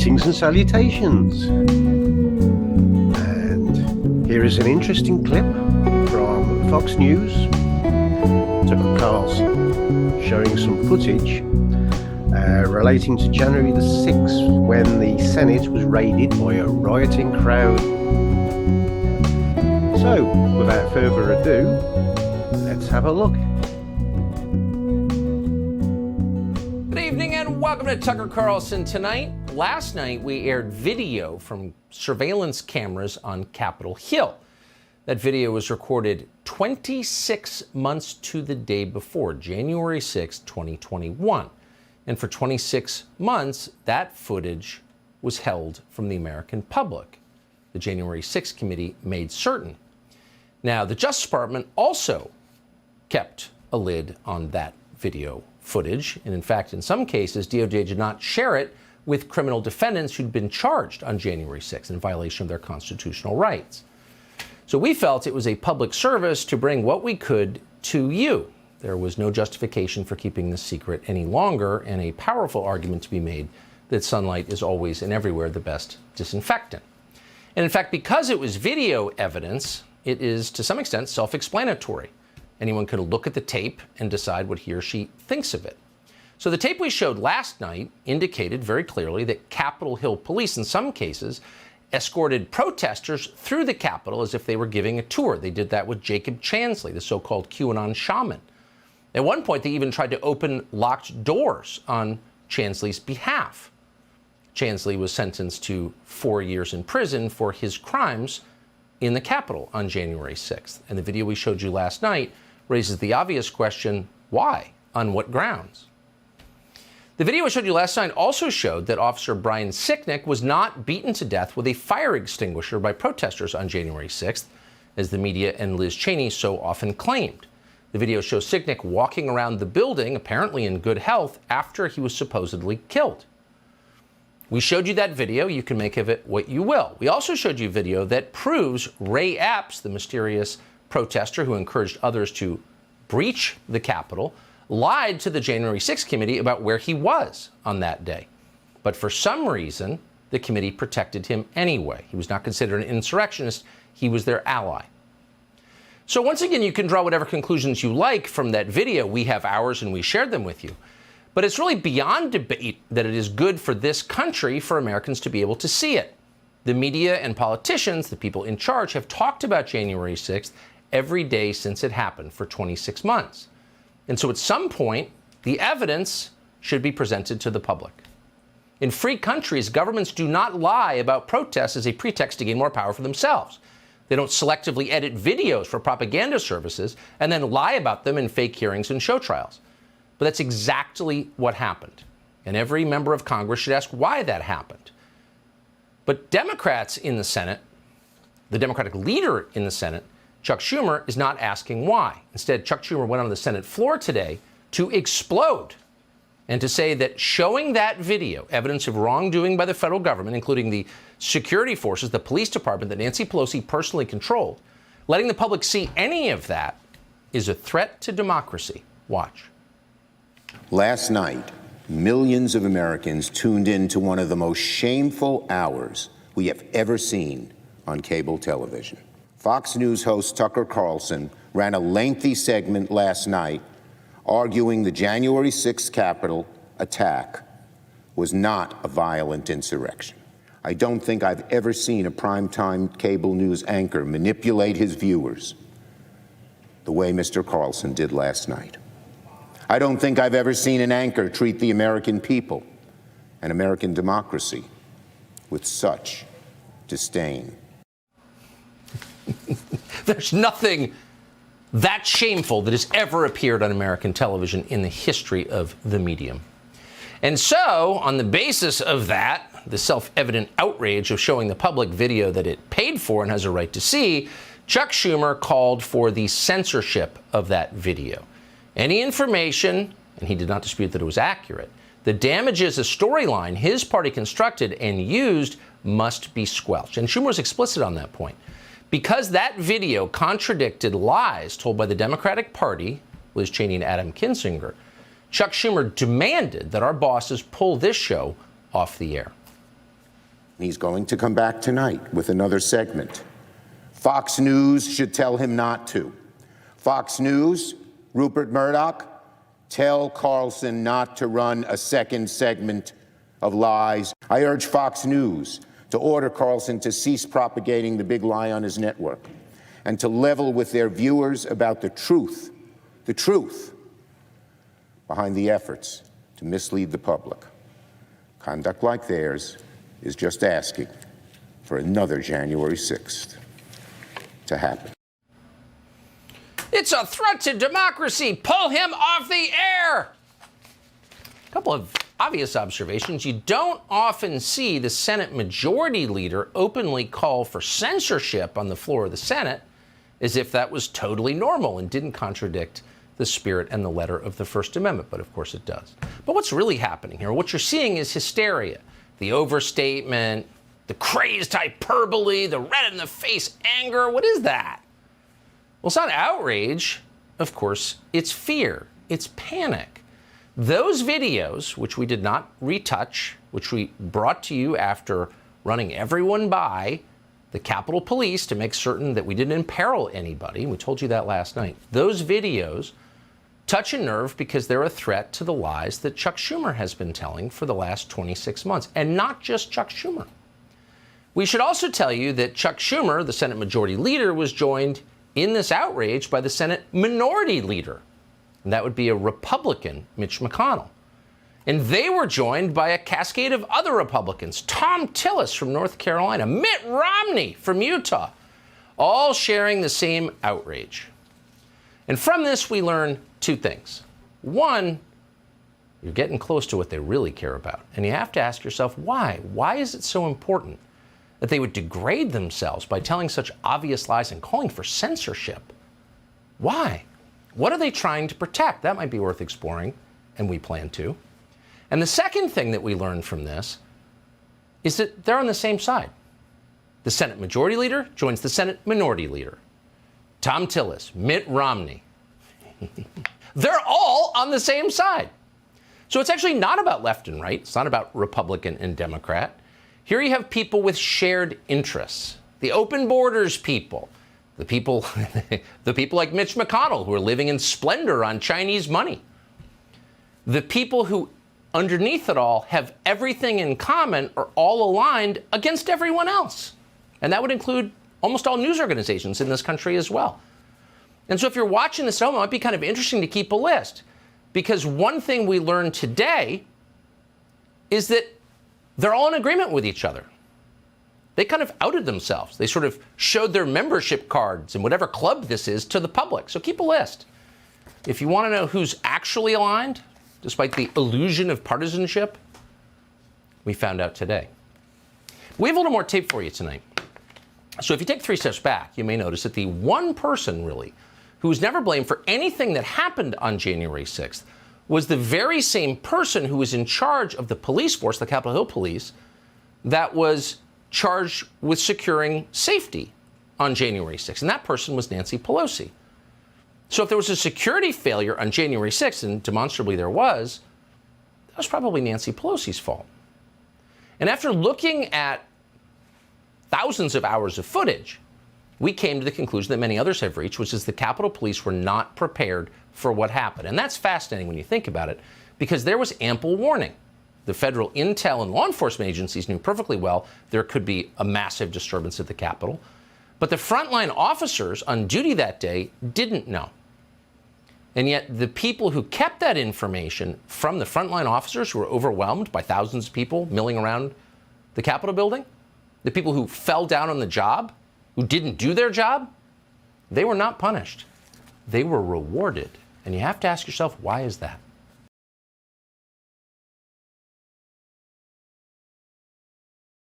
Greetings and salutations. And here is an interesting clip from Fox News. Tucker Carlson showing some footage relating to January the 6th when the Senate was raided by a rioting crowd. So, without further ado, let's have a look. Good evening and welcome to Tucker Carlson Tonight. Last night we aired video from surveillance cameras on Capitol Hill. That video was recorded 26 months to the day before, January 6, 2021. And for 26 months, that footage was held from the American public. The January 6th committee made certain. Now, the Justice Department also kept a lid on that video footage. And in fact, in some cases, DOJ did not share it with criminal defendants who'd been charged on January 6th in violation of their constitutional rights. So we felt it was a public service to bring what we could to you. There was no justification for keeping this secret any longer, and a powerful argument to be made that sunlight is always and everywhere the best disinfectant. And in fact, because it was video evidence, it is to some extent self-explanatory. Anyone could look at the tape and decide what he or she thinks of it. So the tape we showed last night indicated very clearly that Capitol Hill police, in some cases, escorted protesters through the Capitol as if they were giving a tour. They did that with Jacob Chansley, the so-called QAnon shaman. At one point, they even tried to open locked doors on Chansley's behalf. Chansley was sentenced to 4 years in prison for his crimes in the Capitol on January 6th. And the video we showed you last night raises the obvious question, why? On what grounds? The video I showed you last night also showed that Officer Brian Sicknick was not beaten to death with a fire extinguisher by protesters on January 6th, as the media and Liz Cheney so often claimed. The video shows Sicknick walking around the building, apparently in good health, after he was supposedly killed. We showed you that video. You can make of it what you will. We also showed you video that proves Ray Epps, the mysterious protester who encouraged others to breach the Capitol, lied to the January 6th committee about where he was on that day. But for some reason, the committee protected him anyway. He was not considered an insurrectionist. He was their ally. So once again, you can draw whatever conclusions you like from that video. We have ours and we shared them with you. But it's really beyond debate that it is good for this country for Americans to be able to see it. The media and politicians, the people in charge, have talked about January 6th every day since it happened for 26 months. And so at some point, the evidence should be presented to the public. In free countries, governments do not lie about protests as a pretext to gain more power for themselves. They don't selectively edit videos for propaganda services and then lie about them in fake hearings and show trials. But that's exactly what happened. And every member of Congress should ask why that happened. But Democrats in the Senate, the Democratic leader in the Senate, Chuck Schumer, is not asking why. Instead, Chuck Schumer went on the Senate floor today to explode and to say that showing that video, evidence of wrongdoing by the federal government, including the security forces, the police department that Nancy Pelosi personally controlled, letting the public see any of that is a threat to democracy. Watch. Last night, millions of Americans tuned in to one of the most shameful hours we have ever seen on cable television. Fox News host Tucker Carlson ran a lengthy segment last night arguing the January 6th Capitol attack was not a violent insurrection. I don't think I've ever seen a primetime cable news anchor manipulate his viewers the way Mr. Carlson did last night. I don't think I've ever seen an anchor treat the American people and American democracy with such disdain. There's nothing that shameful that has ever appeared on American television in the history of the medium. And so, on the basis of that, the self-evident outrage of showing the public video that it paid for and has a right to see, Chuck Schumer called for the censorship of that video. Any information, and he did not dispute that it was accurate, that damages a storyline his party constructed and used must be squelched. And Schumer was explicit on that point. Because that video contradicted lies told by the Democratic Party, Liz Cheney and Adam Kinzinger, Chuck Schumer demanded that our bosses pull this show off the air. He's going to come back tonight with another segment. Fox News should tell him not to. Fox News, Rupert Murdoch, tell Carlson not to run a second segment of lies. I urge Fox News to order Carlson to cease propagating the big lie on his network and to level with their viewers about the truth behind the efforts to mislead the public. Conduct like theirs is just asking for another January 6th to happen. It's a threat to democracy. Pull him off the air. A couple of obvious observations. You don't often see the Senate Majority Leader openly call for censorship on the floor of the Senate, as if that was totally normal and didn't contradict the spirit and the letter of the First Amendment, but of course it does. But what's really happening here, what you're seeing is hysteria, the overstatement, the crazed hyperbole, the red-in-the-face anger. What is that? Well, it's not outrage, of course, it's fear, it's panic. Those videos, which we did not retouch, which we brought to you after running everyone by the Capitol Police to make certain that we didn't imperil anybody, we told you that last night, those videos touch a nerve because they're a threat to the lies that Chuck Schumer has been telling for the last 26 months, and not just Chuck Schumer. We should also tell you that Chuck Schumer, the Senate Majority Leader, was joined in this outrage by the Senate Minority Leader, and that would be a Republican, Mitch McConnell. And they were joined by a cascade of other Republicans, Tom Tillis from North Carolina, Mitt Romney from Utah, all sharing the same outrage. And from this, we learn two things. One, you're getting close to what they really care about. And you have to ask yourself, why? Why is it so important that they would degrade themselves by telling such obvious lies and calling for censorship? Why? What are they trying to protect? That might be worth exploring, and we plan to. And the second thing that we learned from this is that they're on the same side. The Senate Majority Leader joins the Senate Minority Leader. Tom Tillis, Mitt Romney. They're all on the same side. So it's actually not about left and right. It's not about Republican and Democrat. Here you have people with shared interests. The open borders people. The people like Mitch McConnell who are living in splendor on Chinese money. The people who, underneath it all, have everything in common, are all aligned against everyone else. And that would include almost all news organizations in this country as well. And so if you're watching this at home, it might be kind of interesting to keep a list, because one thing we learned today is that they're all in agreement with each other. They kind of outed themselves. They sort of showed their membership cards in whatever club this is to the public. So keep a list. If you want to know who's actually aligned, despite the illusion of partisanship, we found out today. We have a little more tape for you tonight. So if you take 3 steps back, you may notice that the one person, really, who was never blamed for anything that happened on January 6th was the very same person who was in charge of the police force, the Capitol Hill Police, that was charged with securing safety on January 6th. And that person was Nancy Pelosi. So if there was a security failure on January 6th, and demonstrably there was, that was probably Nancy Pelosi's fault. And after looking at thousands of hours of footage, we came to the conclusion that many others have reached, which is the Capitol Police were not prepared for what happened. And that's fascinating when you think about it, because there was ample warning. The federal intel and law enforcement agencies knew perfectly well there could be a massive disturbance at the Capitol. But the frontline officers on duty that day didn't know. And yet the people who kept that information from the frontline officers who were overwhelmed by thousands of people milling around the Capitol building, the people who fell down on the job, who didn't do their job, they were not punished. They were rewarded. And you have to ask yourself, why is that?